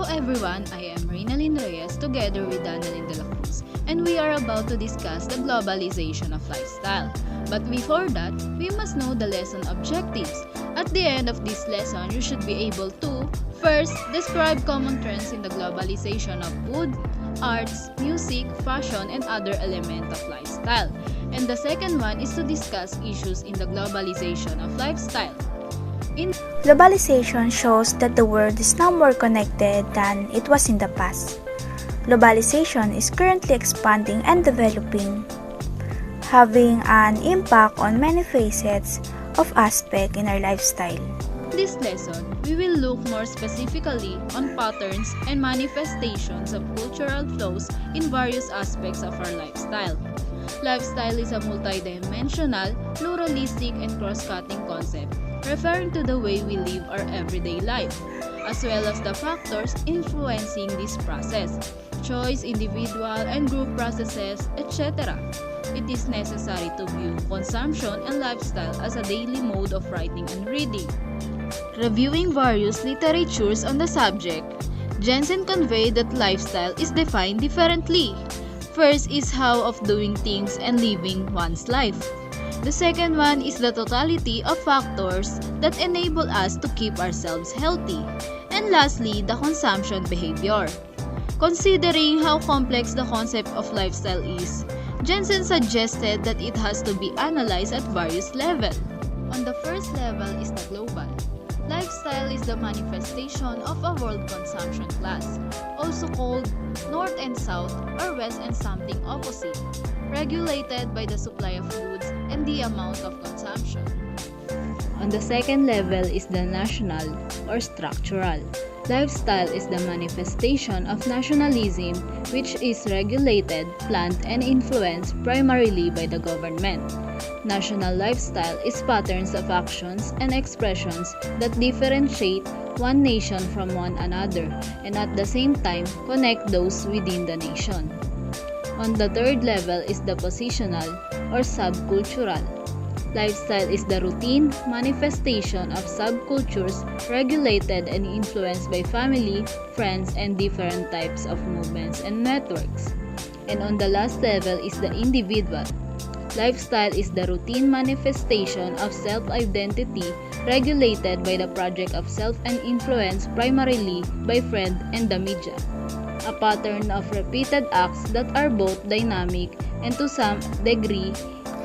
Hello everyone, I am Reynalyn Reyes together with Danalyn De La Cruz, and we are about to discuss the globalization of lifestyle. But before that, we must know the lesson objectives. At the end of this lesson, you should be able to first, describe common trends in the globalization of food, arts, music, fashion, and other elements of lifestyle. And the second one is to discuss issues in the globalization of lifestyle. Globalization shows that the world is now more connected than it was in the past. Globalization is currently expanding and developing, having an impact on many facets of aspects in our lifestyle. In this lesson, we will look more specifically on patterns and manifestations of cultural flows in various aspects of our lifestyle. Lifestyle is a multidimensional, pluralistic, and cross-cutting concept, referring to the way we live our everyday life, as well as the factors influencing this process, choice, individual and group processes, etc. It is necessary to view consumption and lifestyle as a daily mode of writing and reading. Reviewing various literatures on the subject, Jensen conveyed that lifestyle is defined differently. First is how of doing things and living one's life. The second one is the totality of factors that enable us to keep ourselves healthy. And lastly, the consumption behavior. Considering how complex the concept of lifestyle is, Jensen suggested that it has to be analyzed at various levels. On the first level is the global. Lifestyle is the manifestation of a world consumption class, also called North and South or West and something opposite, regulated by the supply of goods and the amount of consumption. On the second level is the national or structural. Lifestyle is the manifestation of nationalism, which is regulated, planned, and influenced primarily by the government. National lifestyle is patterns of actions and expressions that differentiate one nation from one another and at the same time connect those within the nation. On the third level is the positional or subcultural. Lifestyle is the routine manifestation of subcultures regulated and influenced by family, friends, and different types of movements and networks. And on the last level is the individual. Lifestyle is the routine manifestation of self-identity regulated by the project of self and influenced primarily by friends and the media. A pattern of repeated acts that are both dynamic and to some degree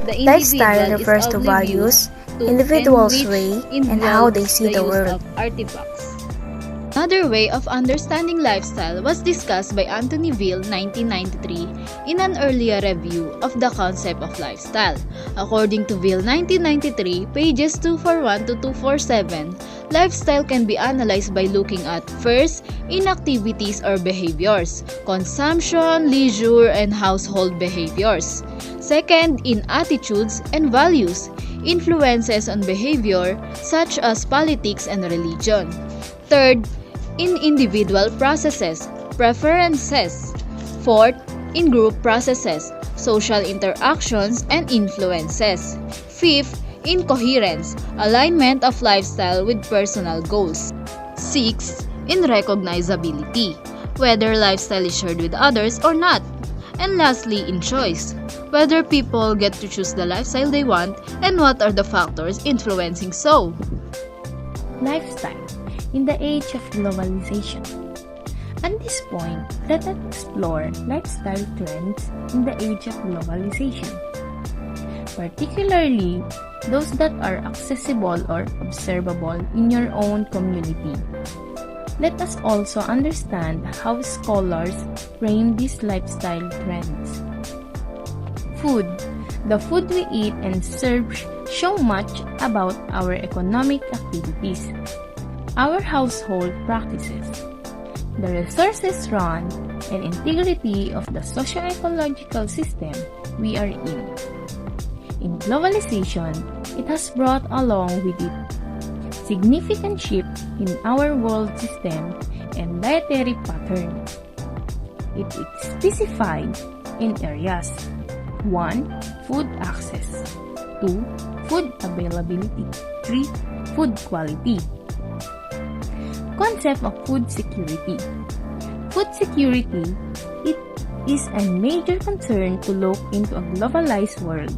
the Lifestyle refers to values, individuals' way, and how they see the world. Artifacts. Another way of understanding lifestyle was discussed by Anthony Ville 1993 in an earlier review of the concept of lifestyle. According to Ville 1993, pages 241 to 247, lifestyle can be analyzed by looking at first, inactivities or behaviors, consumption, leisure, and household behaviors. Second, in attitudes and values, influences on behavior such as politics and religion. Third, in individual processes, preferences. Fourth, in group processes, social interactions and influences. Fifth, in coherence, alignment of lifestyle with personal goals. Sixth, in recognizability, whether lifestyle is shared with others or not. And lastly, in choice, whether people get to choose the lifestyle they want and what are the factors influencing so. Lifestyle in the age of globalization. At this point, let us explore lifestyle trends in the age of globalization, particularly those that are accessible or observable in your own community. Let us also understand how scholars frame these lifestyle trends. Food. The food we eat and serve show much about our economic activities, our household practices, the resources run, and integrity of the socio-ecological system we are in. In globalization, it has brought along with it significant shift in our world system and dietary pattern. It is specified in areas 1. Food access 2. Food availability 3. Food quality. concept of food security. Food security, it is a major concern to look into a globalized world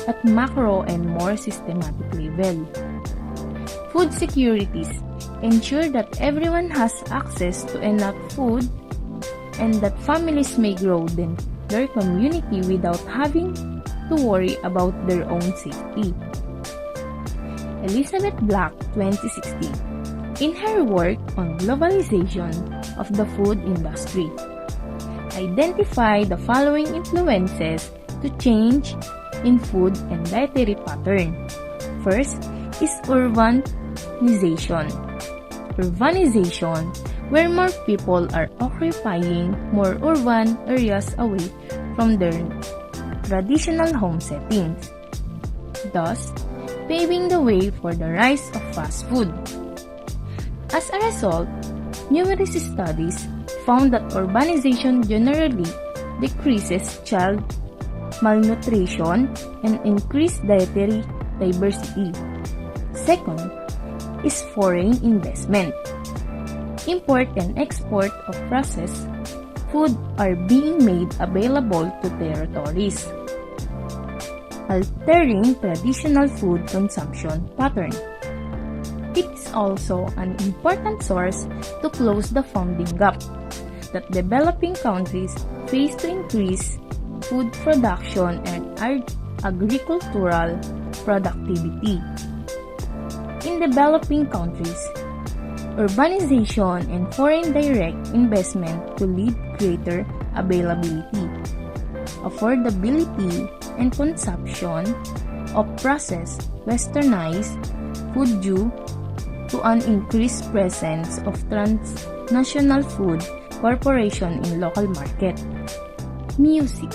at macro and more systematic level. Food securities ensure that everyone has access to enough food and that families may grow their community without having to worry about their own safety. Elizabeth Black, 2016, in her work on globalization of the food industry, identify the following influences to change in food and dietary pattern. First is urbanization. Urbanization, where more people are occupying more urban areas away from their traditional home settings, thus paving the way for the rise of fast food. As a result, numerous studies found that urbanization generally decreases child malnutrition and increased dietary diversity. Second is foreign investment. Import and export of processed food are being made available to territories, altering traditional food consumption pattern. It is also an important source to close the funding gap that developing countries face to increase food production and agricultural productivity. In developing countries, urbanization and foreign direct investment to lead greater availability, affordability, and consumption of processed, westernized food due to an increased presence of transnational food corporation in local market. Music.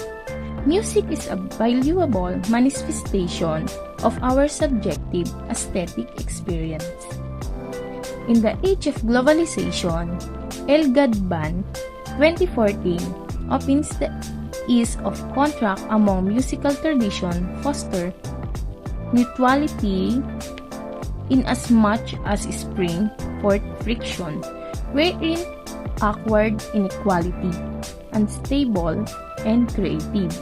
Music is a valuable manifestation of our subjective aesthetic experience. In the age of globalization, El Gadban 2014 opens the ease of contract among musical tradition foster mutuality in as much as spring forth friction, wherein awkward inequality, unstable, and creative.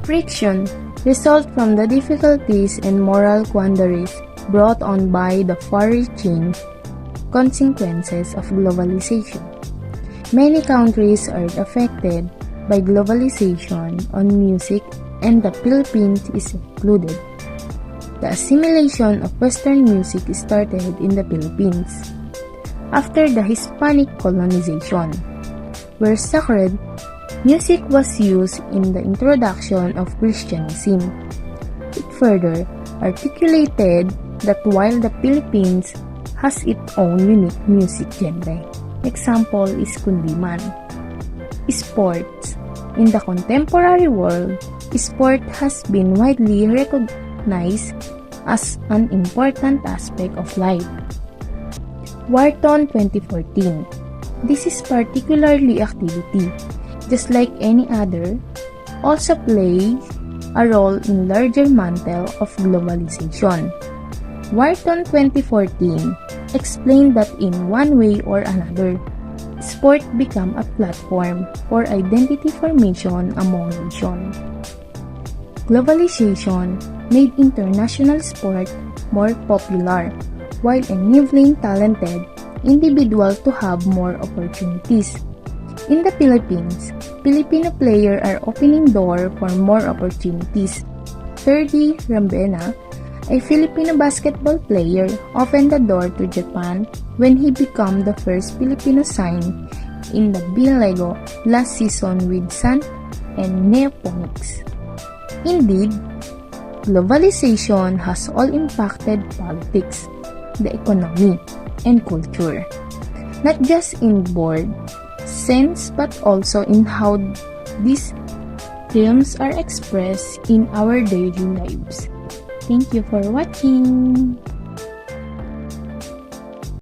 Friction results from the difficulties and moral quandaries brought on by the far-reaching consequences of globalization. Many countries are affected by globalization on music, and the Philippines is included. The assimilation of Western music started in the Philippines after the Hispanic colonization, where sacred music was used in the introduction of Christianism. It further articulated that while the Philippines has its own unique music genre, example is kundiman. Sports. In the contemporary world, sport has been widely recognized as an important aspect of life. Wharton 2014. This is particularly activity, just like any other, also plays a role in larger mantle of globalization. Wharton 2014 explained that in one way or another, sport became a platform for identity formation among nations. Globalization made international sport more popular, while enabling talented individuals to have more opportunities. In the Philippines, Filipino players are opening doors for more opportunities. Ferdy Rambena, a Filipino basketball player, opened the door to Japan when he became the first Filipino signed in the B-Lego last season with Sun and Neoponics. Indeed, globalization has all impacted politics, the economy, and culture, not just in broad sense but also in how these terms are expressed in our daily lives. Thank you for watching.